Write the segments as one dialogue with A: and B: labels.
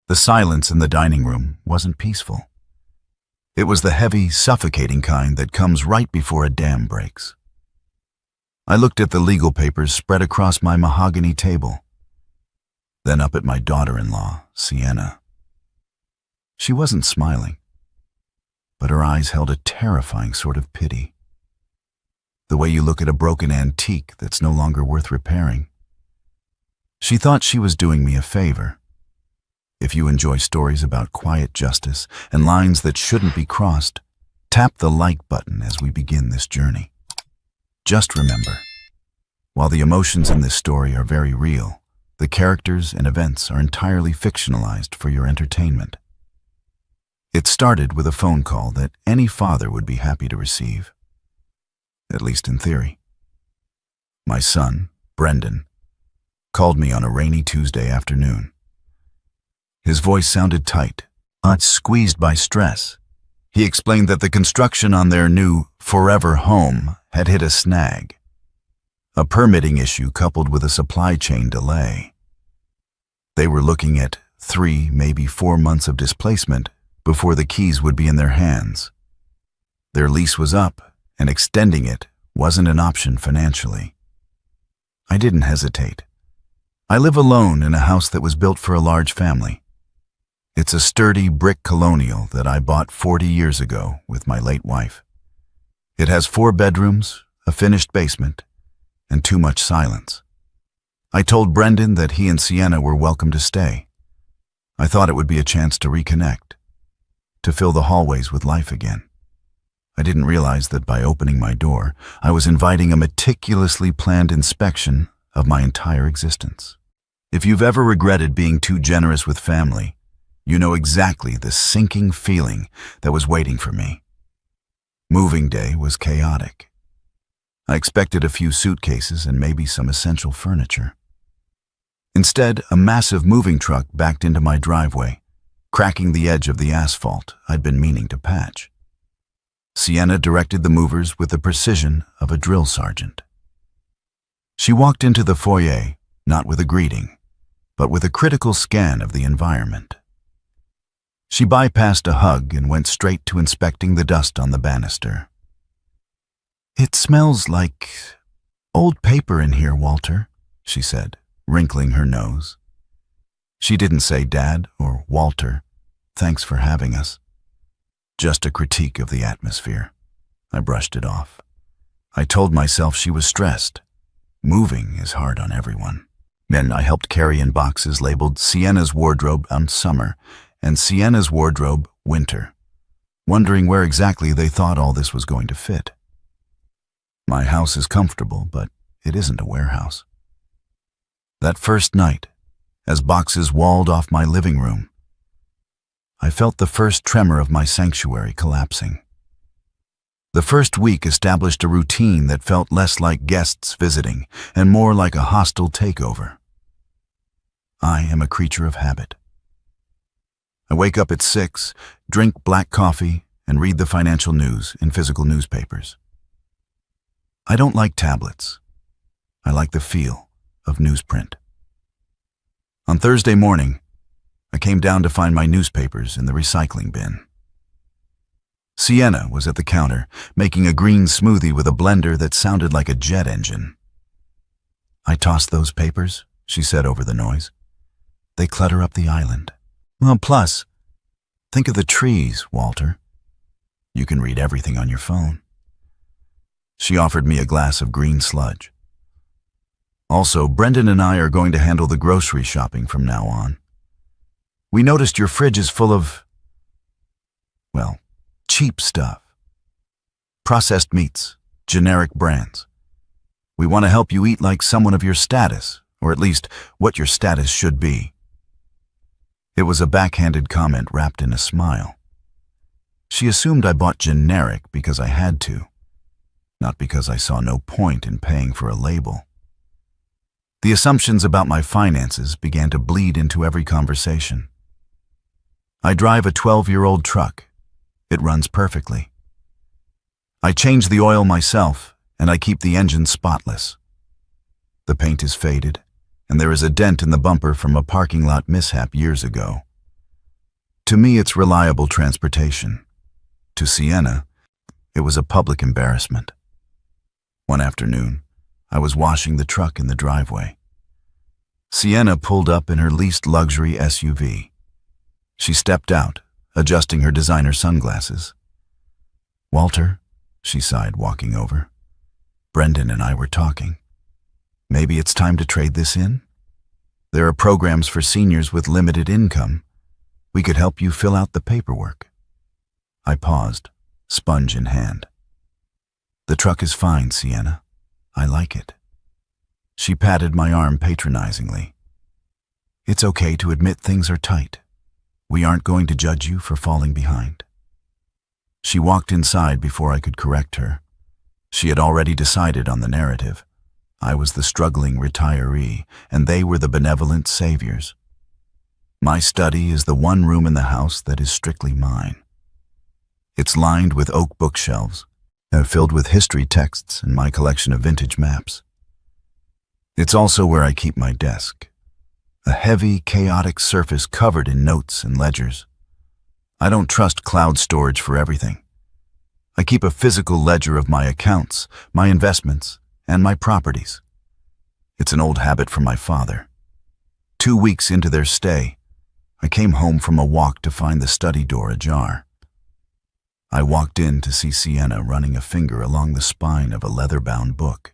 A: The silence in the dining room wasn't peaceful. It was the heavy, suffocating kind that comes right before a dam breaks. I looked at the legal papers spread across my mahogany table, then up at my daughter-in-law, Sienna. She wasn't smiling, but her eyes held a terrifying sort of pity. The way you look at a broken antique that's no longer worth repairing. She thought she was doing me a favor. If you enjoy stories about quiet justice and lines that shouldn't be crossed, tap the like button as we begin this journey. Just remember, while the emotions in this story are very real, the characters and events are entirely fictionalized for your entertainment. It started with a phone call that any father would be happy to receive, at least in theory. My son, Brendan, called me on a rainy Tuesday afternoon. His voice sounded tight, squeezed by stress. He explained that the construction on their new forever home had hit a snag, a permitting issue coupled with a supply chain delay. They were looking at 3, maybe 4 months of displacement before the keys would be in their hands. Their lease was up, and extending it wasn't an option financially. I didn't hesitate. I live alone in a house that was built for a large family. It's a sturdy brick colonial that I bought 40 years ago with my late wife. It has 4 bedrooms, a finished basement, and too much silence. I told Brendan that he and Sienna were welcome to stay. I thought it would be a chance to reconnect, to fill the hallways with life again. I didn't realize that by opening my door, I was inviting a meticulously planned inspection of my entire existence. If you've ever regretted being too generous with family, you know exactly the sinking feeling that was waiting for me. Moving day was chaotic. I expected a few suitcases and maybe some essential furniture. Instead, a massive moving truck backed into my driveway, cracking the edge of the asphalt I'd been meaning to patch. Sienna directed the movers with the precision of a drill sergeant. She walked into the foyer, not with a greeting, but with a critical scan of the environment. She bypassed a hug and went straight to inspecting the dust on the banister. "It smells like old paper in here, Walter," she said, wrinkling her nose. She didn't say Dad or Walter, thanks for having us. Just a critique of the atmosphere. I brushed it off. I told myself she was stressed. Moving is hard on everyone. Then I helped carry in boxes labeled Sienna's wardrobe summer and Sienna's wardrobe winter, wondering where exactly they thought all this was going to fit. My house is comfortable, but it isn't a warehouse. That first night, as boxes walled off my living room, I felt the first tremor of my sanctuary collapsing. The first week established a routine that felt less like guests visiting and more like a hostile takeover. I am a creature of habit. I wake up at 6, drink black coffee, and read the financial news in physical newspapers. I don't like tablets. I like the feel of newsprint. On Thursday morning, I came down to find my newspapers in the recycling bin. Sienna was at the counter, making a green smoothie with a blender that sounded like a jet engine. "I tossed those papers," she said over the noise. "They clutter up the island. Well, plus, think of the trees, Walter. You can read everything on your phone." She offered me a glass of green sludge. "Also, Brendan and I are going to handle the grocery shopping from now on. We noticed your fridge is full of, well, cheap stuff. Processed meats, generic brands. We want to help you eat like someone of your status, or at least what your status should be." It was a backhanded comment wrapped in a smile. She assumed I bought generic because I had to, not because I saw no point in paying for a label. The assumptions about my finances began to bleed into every conversation. I drive a 12-year-old truck. It runs perfectly. I change the oil myself, and I keep the engine spotless. The paint is faded, and there is a dent in the bumper from a parking lot mishap years ago. To me, it's reliable transportation. To Sienna, it was a public embarrassment. One afternoon, I was washing the truck in the driveway. Sienna pulled up in her least luxury SUV. She stepped out, adjusting her designer sunglasses. "Walter," she sighed, walking over. "Brendan and I were talking. Maybe it's time to trade this in? There are programs for seniors with limited income. We could help you fill out the paperwork." I paused, sponge in hand. "The truck is fine, Sienna. I like it." She patted my arm patronizingly. "It's okay to admit things are tight. We aren't going to judge you for falling behind." She walked inside before I could correct her. She had already decided on the narrative. I was the struggling retiree, and they were the benevolent saviors. My study is the one room in the house that is strictly mine. It's lined with oak bookshelves, filled with history texts and my collection of vintage maps. It's also where I keep my desk, a heavy, chaotic surface covered in notes and ledgers. I don't trust cloud storage for everything. I keep a physical ledger of my accounts, my investments, and my properties. It's an old habit from my father. 2 weeks into their stay, I came home from a walk to find the study door ajar. I walked in to see Sienna running a finger along the spine of a leather-bound book.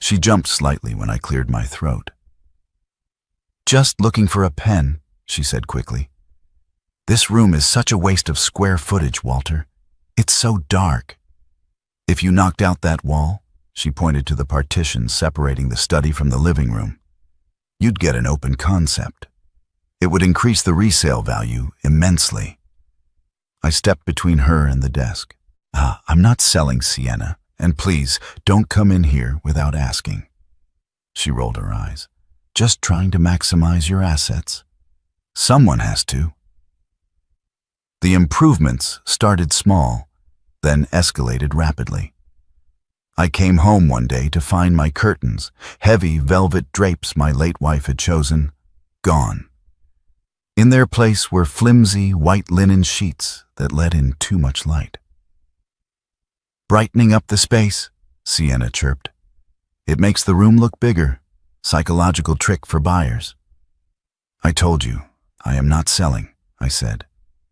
A: She jumped slightly when I cleared my throat. "Just looking for a pen," she said quickly. "This room is such a waste of square footage, Walter. It's so dark. If you knocked out that wall," she pointed to the partition separating the study from the living room, "you'd get an open concept. It would increase the resale value immensely." I stepped between her and the desk. "I'm not selling, Sienna, and please, don't come in here without asking." She rolled her eyes. "Just trying to maximize your assets. Someone has to." The improvements started small, then escalated rapidly. I came home one day to find my curtains, heavy velvet drapes my late wife had chosen, gone. In their place were flimsy white linen sheets that let in too much light. "Brightening up the space," Sienna chirped. "It makes the room look bigger. Psychological trick for buyers." "I told you, I am not selling," I said,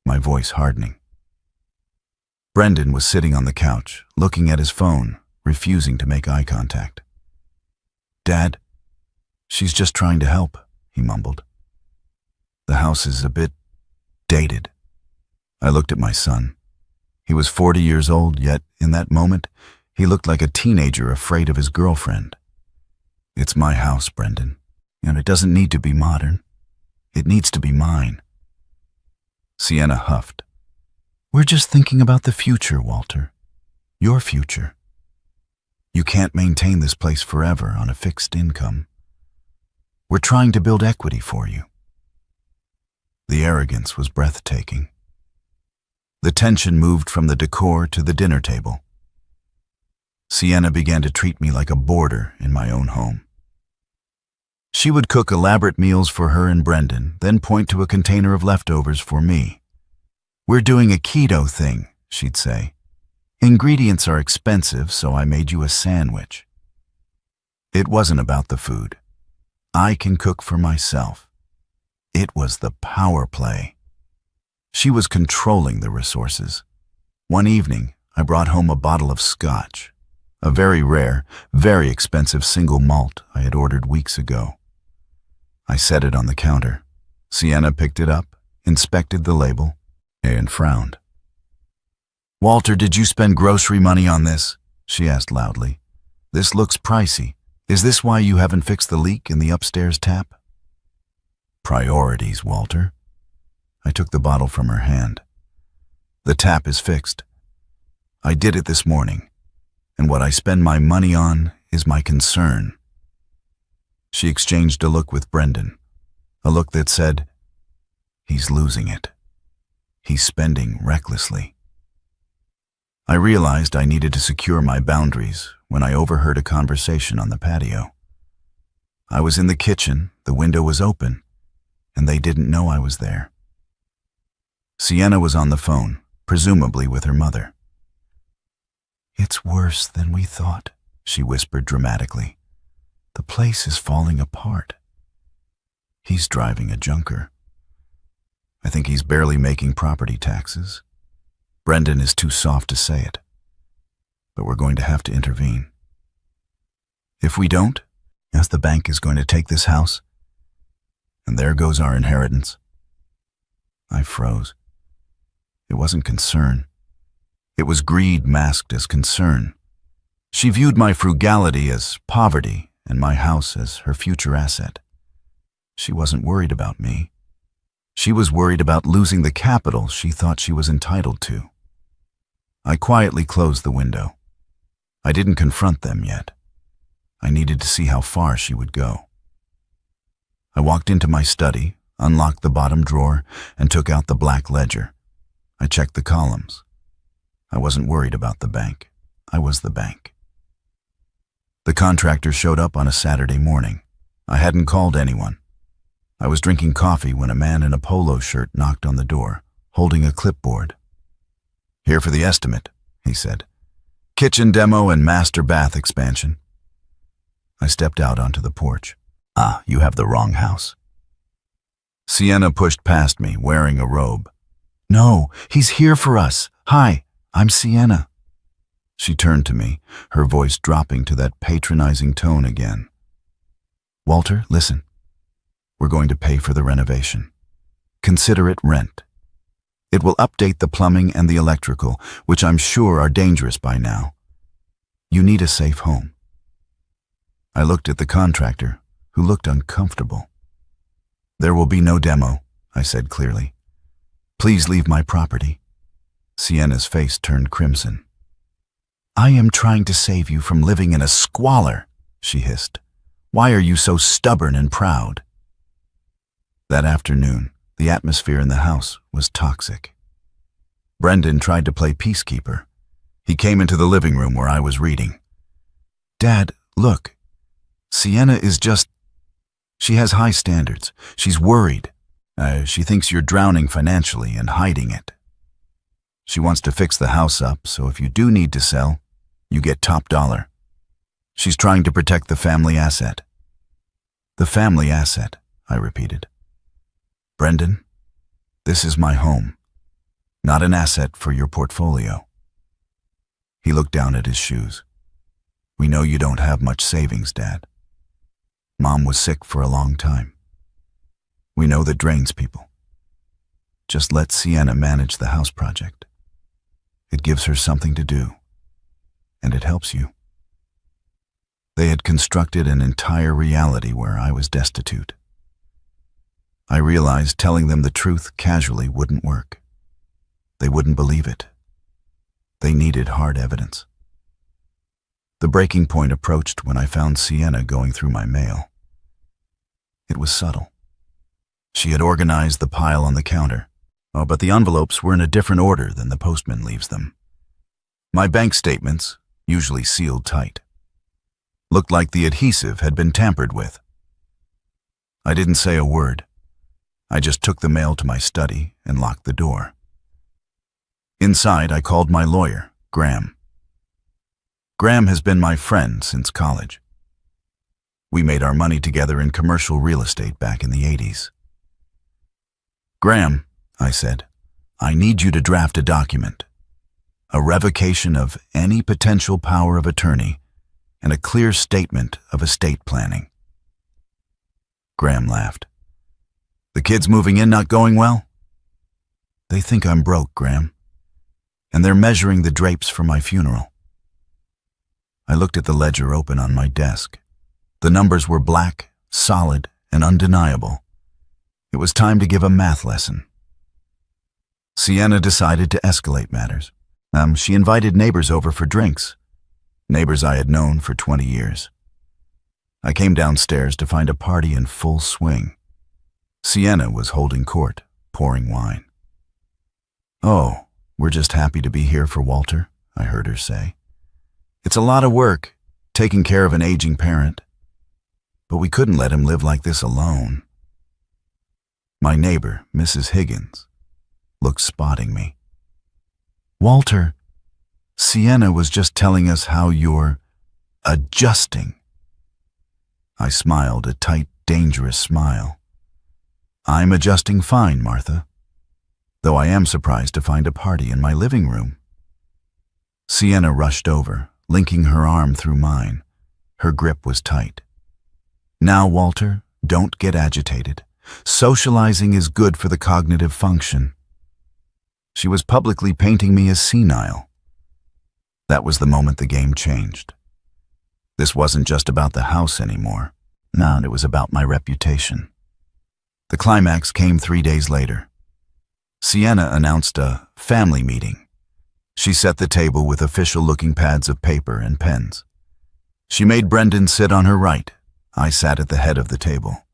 A: my voice hardening. Brendan was sitting on the couch, looking at his phone, refusing to make eye contact. "Dad, she's just trying to help," he mumbled. "The house is a bit dated." I looked at my son. He was 40 years old, yet in that moment, he looked like a teenager afraid of his girlfriend. "It's my house, Brendan, and it doesn't need to be modern. It needs to be mine." Sienna huffed. "We're just thinking about the future, Walter. Your future. You can't maintain this place forever on a fixed income. We're trying to build equity for you." The arrogance was breathtaking. The tension moved from the decor to the dinner table. Sienna began to treat me like a boarder in my own home. She would cook elaborate meals for her and Brendan, then point to a container of leftovers for me. "We're doing a keto thing," she'd say. "Ingredients are expensive, so I made you a sandwich." It wasn't about the food. I can cook for myself. It was the power play. She was controlling the resources. One evening, I brought home a bottle of scotch, a very rare, very expensive single malt I had ordered weeks ago. I set it on the counter. Sienna picked it up, inspected the label, and frowned. "Walter, did you spend grocery money on this?" she asked loudly. "This looks pricey. Is this why you haven't fixed the leak in the upstairs tap?" "Priorities, Walter." I took the bottle from her hand. "The tap is fixed. I did it this morning, and what I spend my money on is my concern." She exchanged a look with Brendan, a look that said, "He's losing it. He's spending recklessly." I realized I needed to secure my boundaries when I overheard a conversation on the patio. I was in the kitchen, the window was open, and they didn't know I was there. Sienna was on the phone, presumably with her mother. "It's worse than we thought," she whispered dramatically. "The place is falling apart. He's driving a junker. I think he's barely making property taxes. Brendan is too soft to say it, but we're going to have to intervene. If we don't, yes, the bank is going to take this house, and there goes our inheritance." I froze. It wasn't concern. It was greed masked as concern. She viewed my frugality as poverty and my house as her future asset. She wasn't worried about me. She was worried about losing the capital she thought she was entitled to. I quietly closed the window. I didn't confront them yet. I needed to see how far she would go. I walked into my study, unlocked the bottom drawer, and took out the black ledger. I checked the columns. I wasn't worried about the bank. I was the bank. The contractor showed up on a Saturday morning. I hadn't called anyone. I was drinking coffee when a man in a polo shirt knocked on the door, holding a clipboard. "Here for the estimate," he said. "Kitchen demo and master bath expansion." I stepped out onto the porch. "Ah, you have the wrong house." Sienna pushed past me, wearing a robe. "No, he's here for us. Hi, I'm Sienna." She turned to me, her voice dropping to that patronizing tone again. "Walter, listen. We're going to pay for the renovation. Consider it rent. It will update the plumbing and the electrical, which I'm sure are dangerous by now. You need a safe home." I looked at the contractor, who looked uncomfortable. "There will be no demo," I said clearly. "Please leave my property." Sienna's face turned crimson. "I am trying to save you from living in a squalor," she hissed. "Why are you so stubborn and proud?" That afternoon, the atmosphere in the house was toxic. Brendan tried to play peacekeeper. He came into the living room where I was reading. "Dad, look. Sienna is just... She has high standards. She's worried. She thinks you're drowning financially and hiding it. She wants to fix the house up, so if you do need to sell, you get top dollar. She's trying to protect the family asset." "The family asset," I repeated. "Brendan, this is my home, not an asset for your portfolio." He looked down at his shoes. "We know you don't have much savings, Dad. Mom was sick for a long time. We know that drains people. Just let Sienna manage the house project. It gives her something to do, and it helps you." They had constructed an entire reality where I was destitute. I realized telling them the truth casually wouldn't work. They wouldn't believe it. They needed hard evidence. The breaking point approached when I found Sienna going through my mail. It was subtle. She had organized the pile on the counter. Oh, but the envelopes were in a different order than the postman leaves them. My bank statements, usually sealed tight, looked like the adhesive had been tampered with. I didn't say a word. I just took the mail to my study and locked the door. Inside, I called my lawyer, Graham. Graham has been my friend since college. We made our money together in commercial real estate back in the 80s. "Graham," I said, "I need you to draft a document. A revocation of any potential power of attorney and a clear statement of estate planning." Graham laughed. "The kids moving in not going well?" "They think I'm broke, Graham, and they're measuring the drapes for my funeral." I looked at the ledger open on my desk. The numbers were black, solid, and undeniable. It was time to give a math lesson. Sienna decided to escalate matters. She invited neighbors over for drinks, neighbors I had known for 20 years. I came downstairs to find a party in full swing. Sienna was holding court, pouring wine. "Oh, we're just happy to be here for Walter," I heard her say. "It's a lot of work, taking care of an aging parent. But we couldn't let him live like this alone." My neighbor, Mrs. Higgins, looked spotting me. "Walter, Sienna was just telling us how you're adjusting." I smiled, a tight, dangerous smile. "I'm adjusting fine, Martha, though I am surprised to find a party in my living room." Sienna rushed over, linking her arm through mine. Her grip was tight. "Now, Walter, don't get agitated. Socializing is good for the cognitive function." She was publicly painting me as senile. That was the moment the game changed. This wasn't just about the house anymore. No, it was about my reputation. The climax came 3 days later. Sienna announced a family meeting. She set the table with official-looking pads of paper and pens. She made Brendan sit on her right. I sat at the head of the table.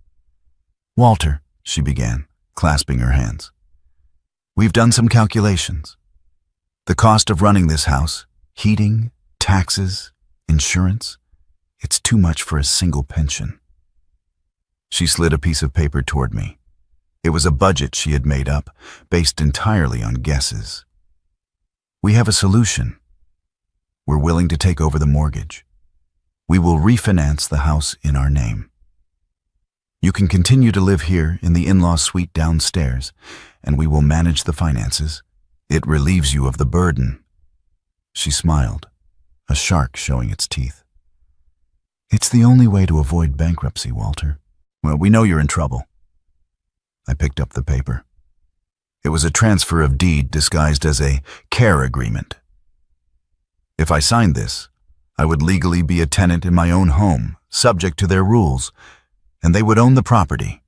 A: "Walter," she began, clasping her hands, "we've done some calculations. The cost of running this house, heating, taxes, insurance, it's too much for a single pension." She slid a piece of paper toward me. It was a budget she had made up, based entirely on guesses. "We have a solution. We're willing to take over the mortgage. We will refinance the house in our name. You can continue to live here in the in-law suite downstairs, and we will manage the finances. It relieves you of the burden." She smiled, a shark showing its teeth. "It's the only way to avoid bankruptcy, Walter." "Well, we know you're in trouble." I picked up the paper. It was a transfer of deed disguised as a care agreement. If I signed this, I would legally be a tenant in my own home, subject to their rules, and they would own the property.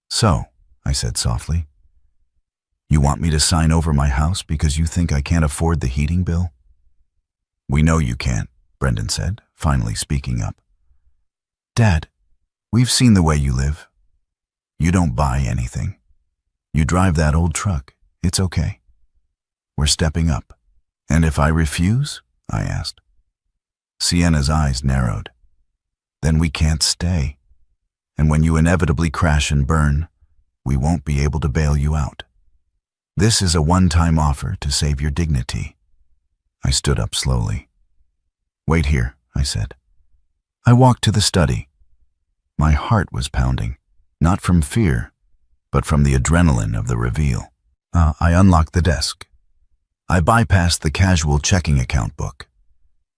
A: "So," I said softly, "you want me to sign over my house because you think I can't afford the heating bill?" "We know you can't," Brendan said, finally speaking up. "Dad, we've seen the way you live. You don't buy anything. You drive that old truck. It's okay. We're stepping up." "And if I refuse?" I asked. Sienna's eyes narrowed. "Then we can't stay. And when you inevitably crash and burn, we won't be able to bail you out. This is a one-time offer to save your dignity." I stood up slowly. "Wait here," I said. I walked to the study. My heart was pounding, not from fear, but from the adrenaline of the reveal. I unlocked the desk. I bypassed the casual checking account book.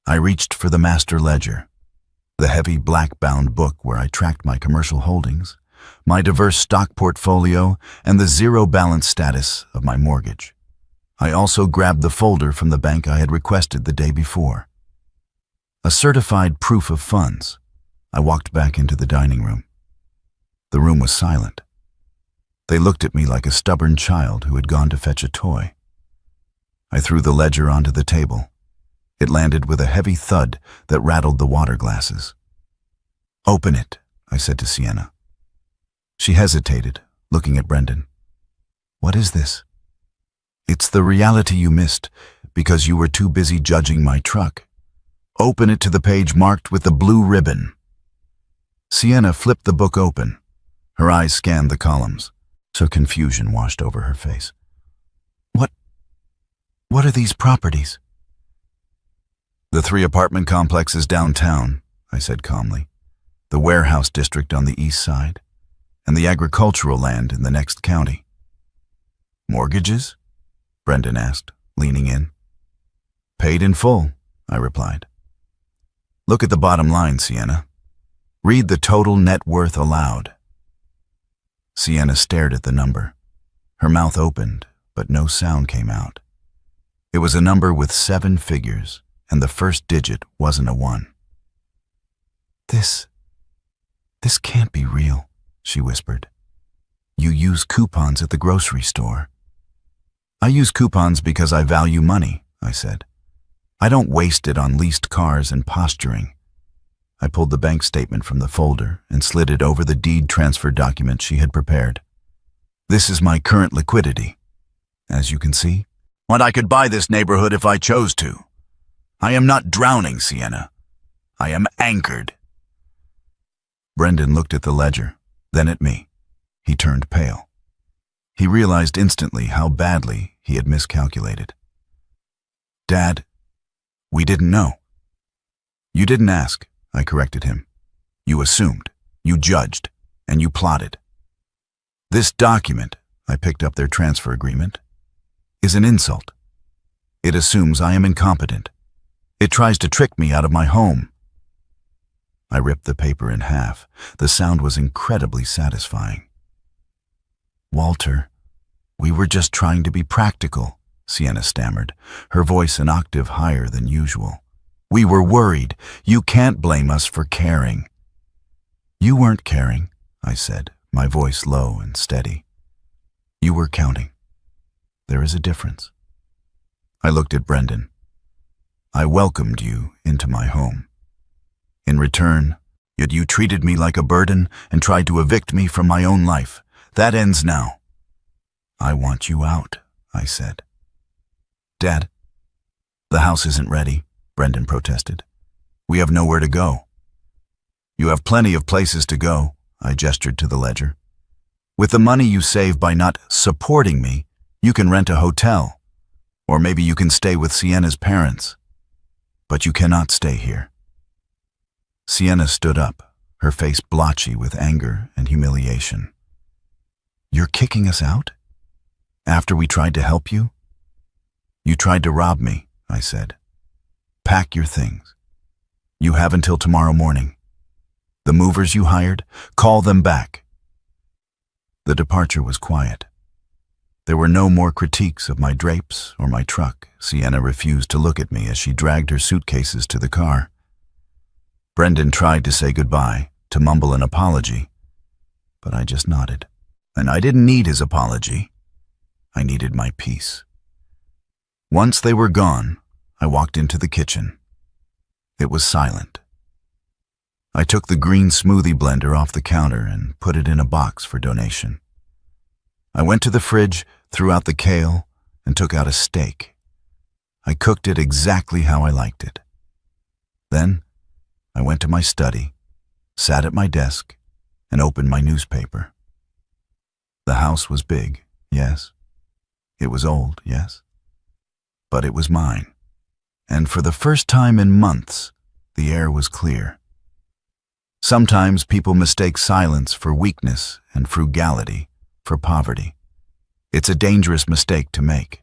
A: I reached for the master ledger, the heavy black-bound book where I tracked my commercial holdings, my diverse stock portfolio, and the zero balance status of my mortgage. I also grabbed the folder from the bank I had requested the day before. A certified proof of funds. I walked back into the dining room. The room was silent. They looked at me like a stubborn child who had gone to fetch a toy. I threw the ledger onto the table. It landed with a heavy thud that rattled the water glasses. "Open it," I said to Sienna. She hesitated, looking at Brendan. "What is this?" "It's the reality you missed because you were too busy judging my truck. Open it to the page marked with the blue ribbon." Sienna flipped the book open. Her eyes scanned the columns, so confusion washed over her face. What are these properties?" "The 3 apartment complexes downtown," I said calmly, "the warehouse district on the east side, and the agricultural land in the next county." "Mortgages?" Brendan asked, leaning in. "Paid in full," I replied. "Look at the bottom line, Sienna. Read the total net worth aloud." Sienna stared at the number. Her mouth opened, but no sound came out. It was a number with 7 figures, and the first digit wasn't a 1. This can't be real," she whispered. "You use coupons at the grocery store." "I use coupons because I value money," I said. "I don't waste it on leased cars and posturing." I pulled the bank statement from the folder and slid it over the deed transfer document she had prepared. "This is my current liquidity. As you can see, I could buy this neighborhood if I chose to. I am not drowning, Sienna. I am anchored." Brendan looked at the ledger, then at me. He turned pale. He realized instantly how badly he had miscalculated. "Dad, we didn't know." "You didn't ask," I corrected him. "You assumed, you judged, and you plotted. This document," I picked up their transfer agreement, "is an insult. It assumes I am incompetent. It tries to trick me out of my home." I ripped the paper in half. The sound was incredibly satisfying. "Walter, we were just trying to be practical," Sienna stammered, her voice an octave higher than usual. "We were worried. You can't blame us for caring." "You weren't caring," I said, my voice low and steady. "You were counting. There is a difference." I looked at Brendan. "I welcomed you into my home. In return, yet you treated me like a burden and tried to evict me from my own life. That ends now." "I want you out," I said. "Dad, the house isn't ready," Brendan protested. "We have nowhere to go." "You have plenty of places to go," I gestured to the ledger. "With the money you save by not supporting me, you can rent a hotel. Or maybe you can stay with Sienna's parents. But you cannot stay here." Sienna stood up, her face blotchy with anger and humiliation. "You're kicking us out? After we tried to help you?" "You tried to rob me," I said. "Pack your things. You have until tomorrow morning. The movers you hired, call them back." The departure was quiet. There were no more critiques of my drapes or my truck. Sienna refused to look at me as she dragged her suitcases to the car. Brendan tried to say goodbye, to mumble an apology, but I just nodded. And I didn't need his apology. I needed my peace. Once they were gone, I walked into the kitchen. It was silent. I took the green smoothie blender off the counter and put it in a box for donation. I went to the fridge, threw out the kale, and took out a steak. I cooked it exactly how I liked it. Then, I went to my study, sat at my desk, and opened my newspaper. The house was big, yes. It was old, yes. But it was mine. And for the first time in months, the air was clear. Sometimes people mistake silence for weakness and frugality for poverty. It's a dangerous mistake to make.